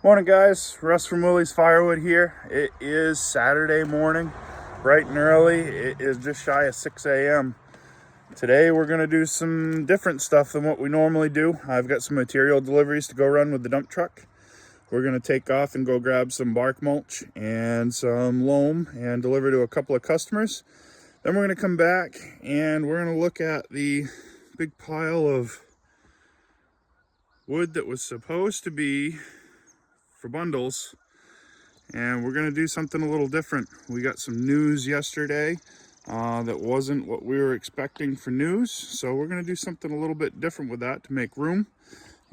Morning guys, Russ from Willie's Firewood here. It is Saturday morning, bright and early. It is just shy of 6 a.m. Today we're going to do some different stuff than what we normally do. I've got some material deliveries to go run with the dump truck. We're going to take off and go grab some bark mulch and some loam and deliver to a couple of customers. Then we're going to come back and we're going to look at the big pile of wood that was supposed to be for bundles, and we're gonna do something a little different. We got some news yesterday that wasn't what we were expecting for news, so we're gonna do something a little bit different with that to make room,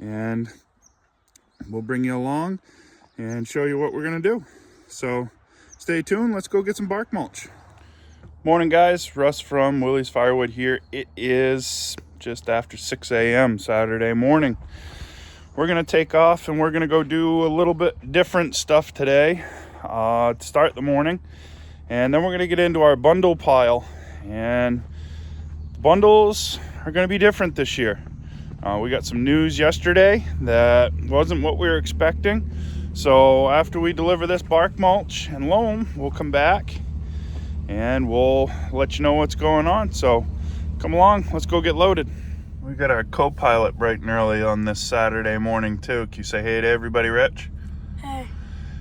and we'll bring you along and show you what we're gonna do. So stay tuned, let's go get some bark mulch. Morning guys, Russ from Willie's Firewood here. It is just after 6 a.m. Saturday morning. We're gonna take off and we're gonna go do a little bit different stuff today to start the morning, and then we're gonna get into our bundle pile. And the bundles are gonna be different this year. We got some news yesterday that wasn't what we were expecting, so after we deliver this bark mulch and loam, we'll come back and we'll let you know what's going on. So come along, let's go get loaded. We got our co-pilot bright and early on this Saturday morning too. Can you say hey to everybody, Rich? Hey.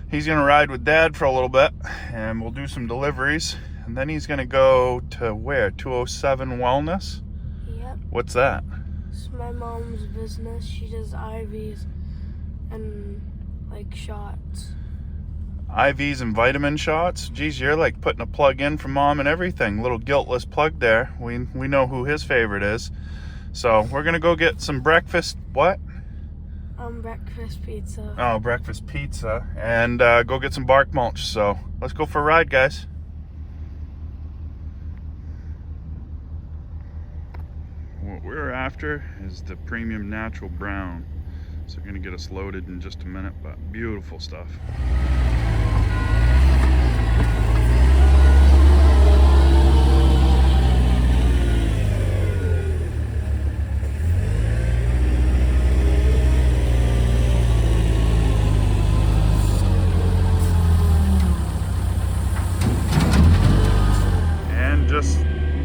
He's gonna ride with Dad for a little bit and we'll do some deliveries. And then he's gonna go to where? 207 Wellness? Yep. What's that? It's my mom's business. She does IVs and like shots. IVs and vitamin shots? Geez, you're like putting a plug in for Mom and everything. Little guiltless plug there. We know who his favorite is. So we're gonna go get some breakfast. What? Breakfast pizza. Oh, breakfast pizza, and go get some bark mulch. So let's go for a ride, guys. What we're after is the premium natural brown. So we're gonna get us loaded in just a minute, but beautiful stuff.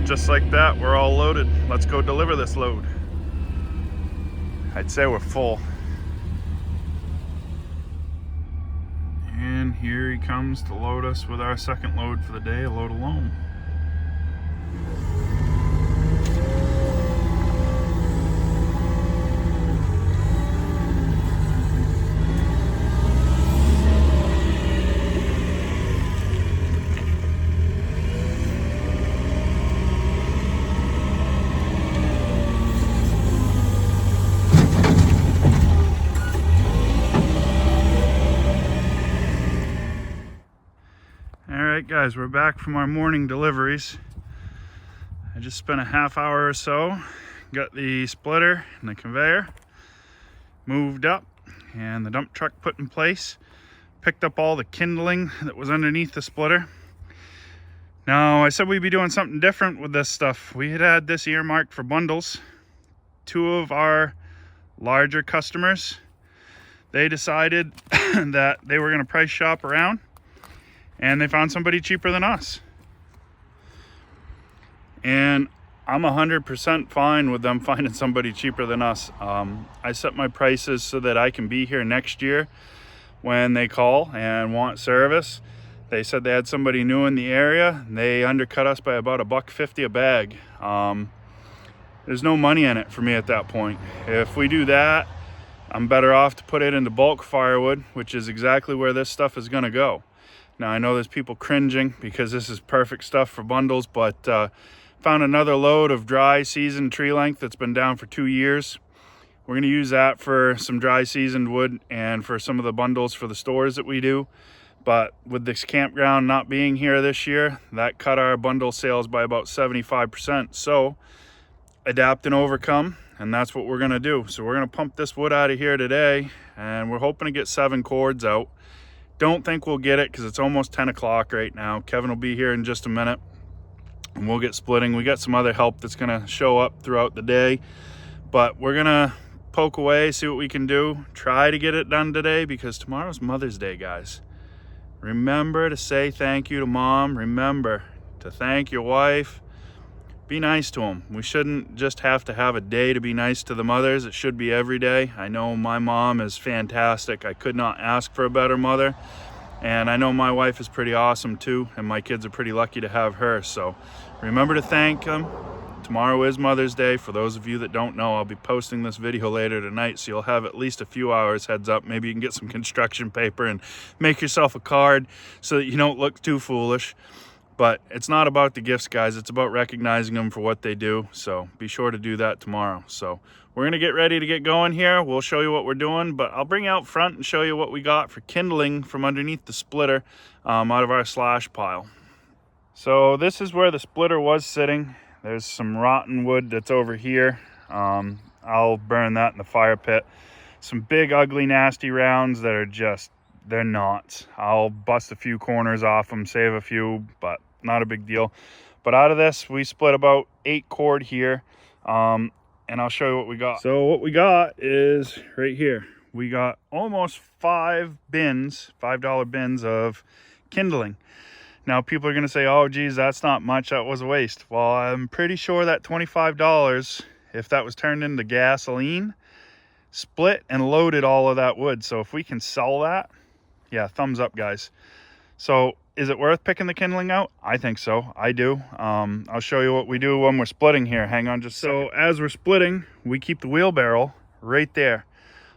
Just like that, we're all loaded. Let's go deliver this load. I'd say we're full. And here he comes to load us with our second load for the day, a load of loam. Alright guys, we're back from our morning deliveries. I just spent a half hour or so, got the splitter and the conveyor moved up and the dump truck put in place, picked up all the kindling that was underneath the splitter. Now, I said we'd be doing something different with this stuff. We had this earmarked for bundles. Two of our larger customers, they decided that they were going to price shop around, and they found somebody cheaper than us. And I'm 100% fine with them finding somebody cheaper than us. I set my prices so that I can be here next year when they call and want service. They said they had somebody new in the area. They undercut us by about $1.50 a bag. There's no money in it for me at that point. If we do that, I'm better off to put it into bulk firewood, which is exactly where this stuff is gonna go. Now, I know there's people cringing because this is perfect stuff for bundles, but found another load of dry seasoned tree length that's been down for 2 years. We're gonna use that for some dry seasoned wood and for some of the bundles for the stores that we do. But with this campground not being here this year, that cut our bundle sales by about 75%. So adapt and overcome, and that's what we're gonna do. So we're gonna pump this wood out of here today, and we're hoping to get 7 cords out. Don't think we'll get it because it's almost 10 o'clock right now. Kevin will be here in just a minute and we'll get splitting. We got some other help that's gonna show up throughout the day, but we're gonna poke away, see what we can do. Try to get it done today because tomorrow's Mother's Day, guys. Remember to say thank you to Mom. Remember to thank your wife. Be nice to them. We shouldn't just have to have a day to be nice to the mothers. It should be every day. I know my mom is fantastic. I could not ask for a better mother. And I know my wife is pretty awesome too. And my kids are pretty lucky to have her. So remember to thank them. Tomorrow is Mother's Day. For those of you that don't know, I'll be posting this video later tonight, so you'll have at least a few hours heads up. Maybe you can get some construction paper and make yourself a card so that you don't look too foolish. But it's not about the gifts, guys. It's about recognizing them for what they do. So be sure to do that tomorrow. So we're going to get ready to get going here. We'll show you what we're doing, but I'll bring you out front and show you what we got for kindling from underneath the splitter out of our slash pile. So this is where the splitter was sitting. There's some rotten wood that's over here. I'll burn that in the fire pit. Some big, ugly, nasty rounds that are just, they're knots. I'll bust a few corners off them, save a few, but not a big deal. But out of this, we split about 8 cord here, and I'll show you what we got. So what we got is right here. We got almost 5 bins, $5 bins of kindling. Now people are going to say, oh geez, that's not much, that was a waste. Well, I'm pretty sure that $25, if that was turned into gasoline, split and loaded all of that wood. So if we can sell that, yeah, thumbs up, guys. So is it worth picking the kindling out? I think so. I do. I'll show you what we do when we're splitting here. Hang on just a second. So as we're splitting, we keep the wheelbarrow right there.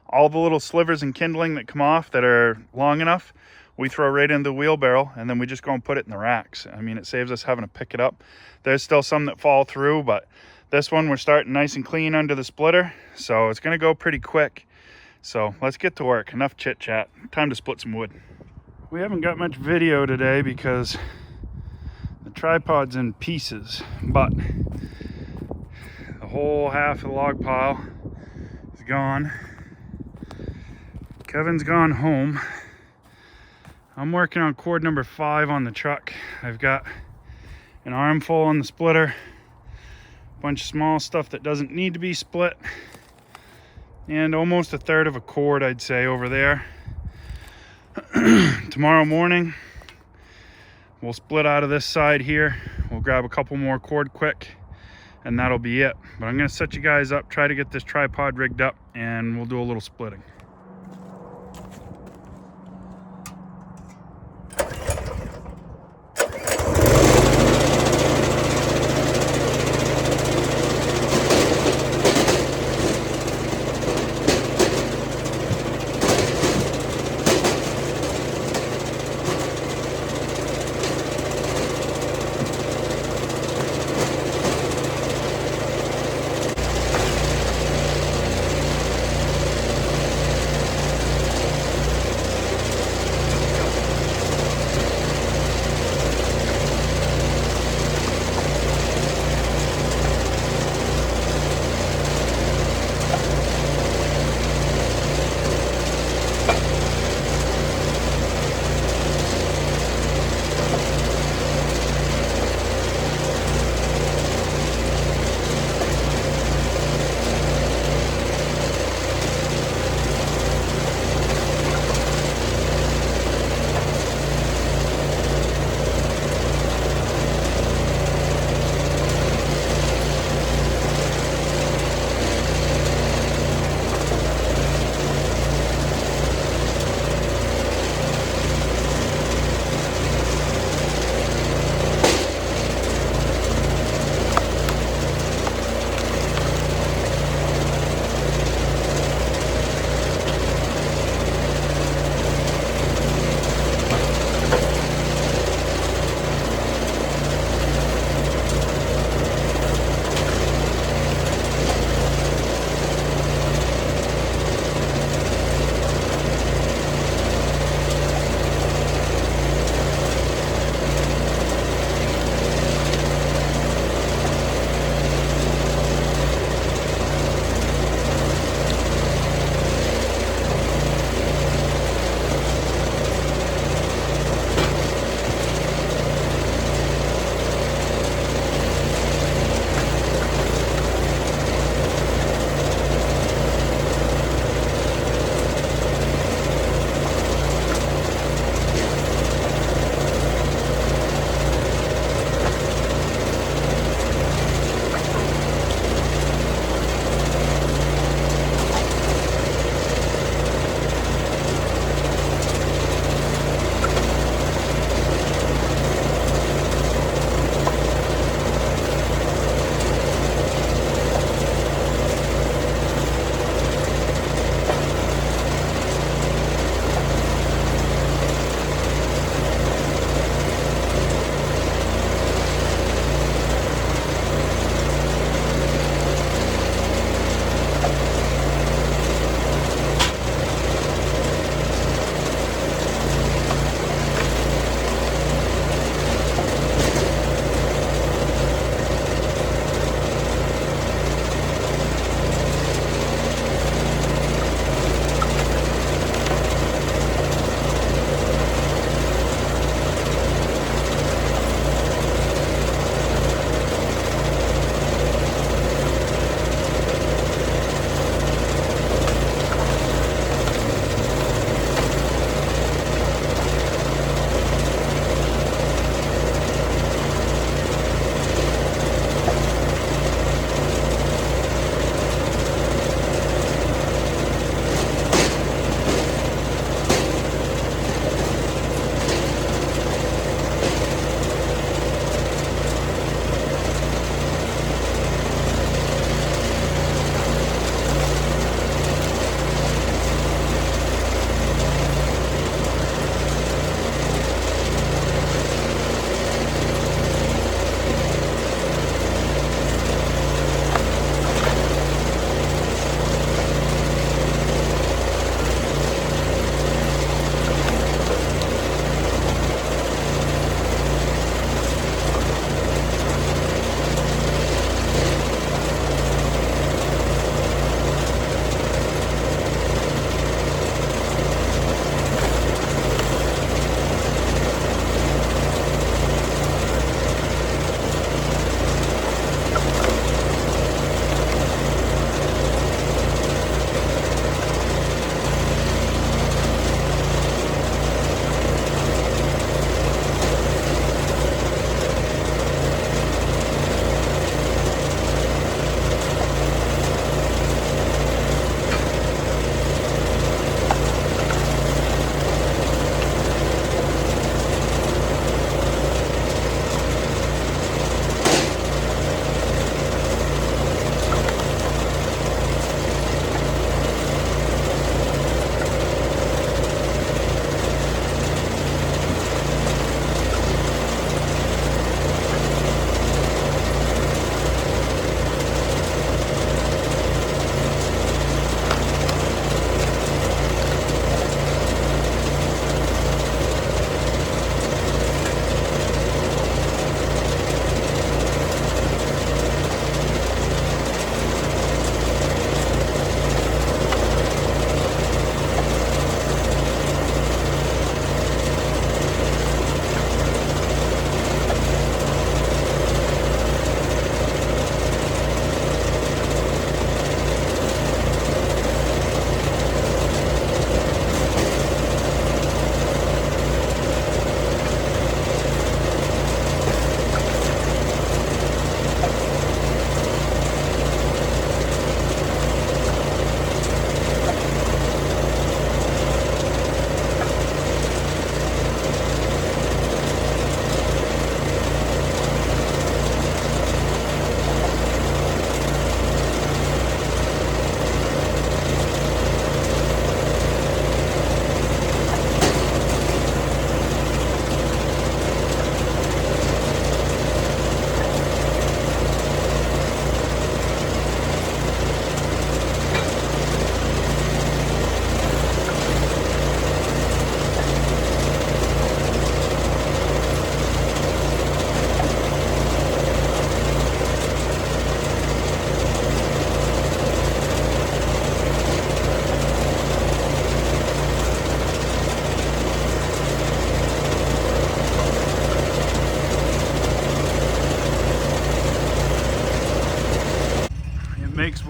All the little slivers and kindling that come off that are long enough, we throw right into the wheelbarrow, and then we just go and put it in the racks. I mean, it saves us having to pick it up. There's still some that fall through, but this one we're starting nice and clean under the splitter, so it's going to go pretty quick. So let's get to work. Enough chit chat. Time to split some wood. We haven't got much video today because the tripod's in pieces, but the whole half of the log pile is gone. Kevin's gone home. I'm working on cord number 5 on the truck. I've got an armful on the splitter, a bunch of small stuff that doesn't need to be split, and almost 1/3 of a cord, I'd say, over there. Tomorrow morning, we'll split out of this side here. We'll grab a couple more cord quick, and that'll be it. But I'm gonna set you guys up, try to get this tripod rigged up, and we'll do a little splitting.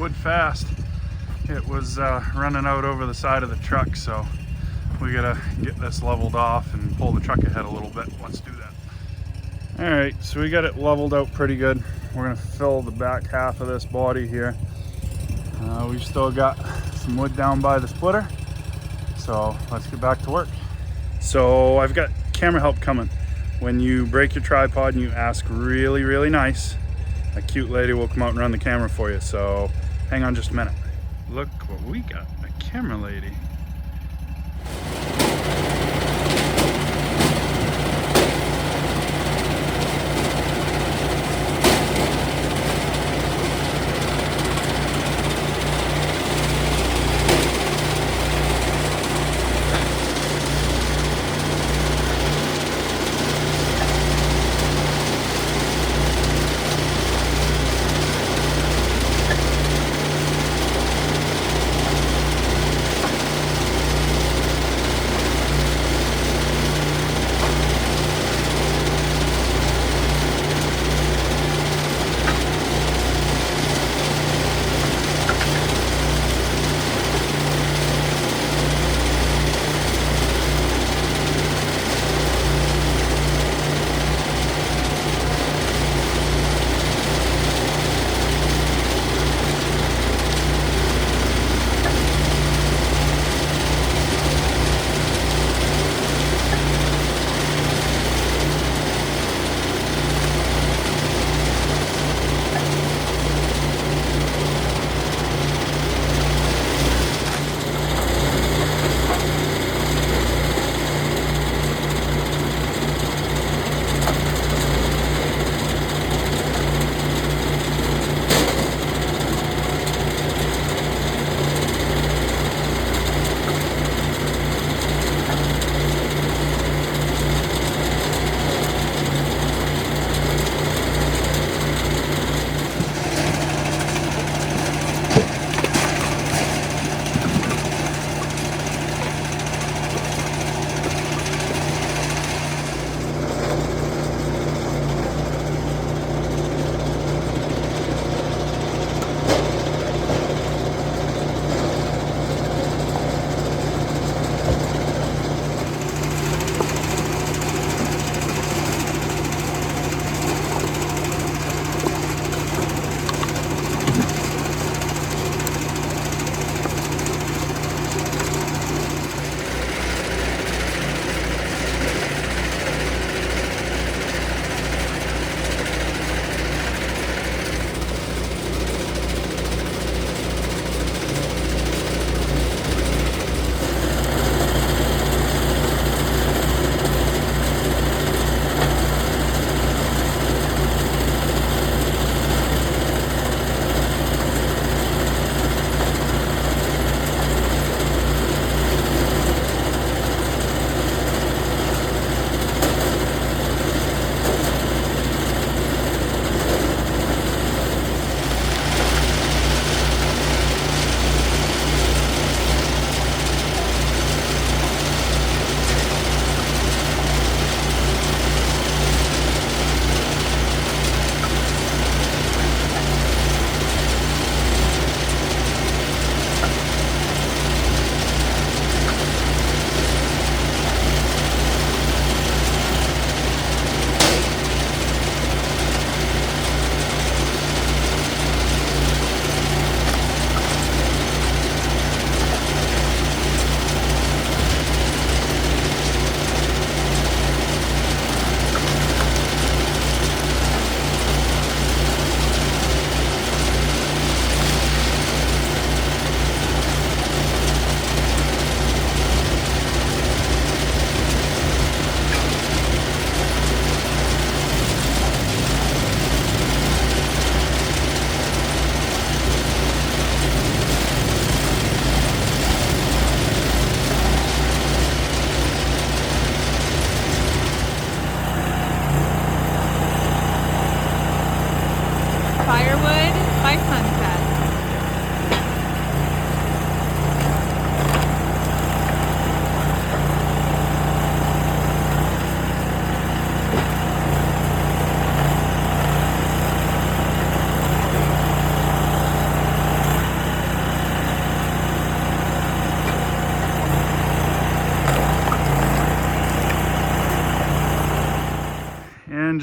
wood fast. It was running out over the side of the truck, so we gotta get this leveled off and pull the truck ahead a little bit. Let's do that. All right, so we got it leveled out pretty good. We're gonna fill the back half of this body here. We've still got some wood down by the splitter, so let's get back to work. So I've got camera help coming. When you break your tripod and you ask really, really nice, a cute lady will come out and run the camera for you. So hang on just a minute. Look what we got, a camera lady.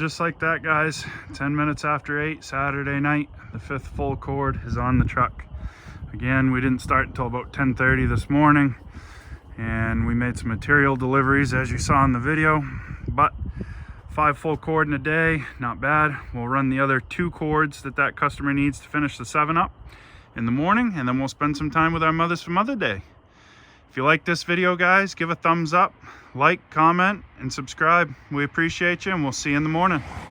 just like that, guys, 10 minutes after 8 Saturday night, the 5th full cord is on the truck. Again, we didn't start until about 10:30 this morning, and we made some material deliveries as you saw in the video, but 5 full cord in a day, not bad. We'll run the other 2 cords that customer needs to finish the 7 up in the morning, and then we'll spend some time with our mothers for Mother Day. If you like this video, guys, give a thumbs up, like, comment, and subscribe. We appreciate you, and we'll see you in the morning.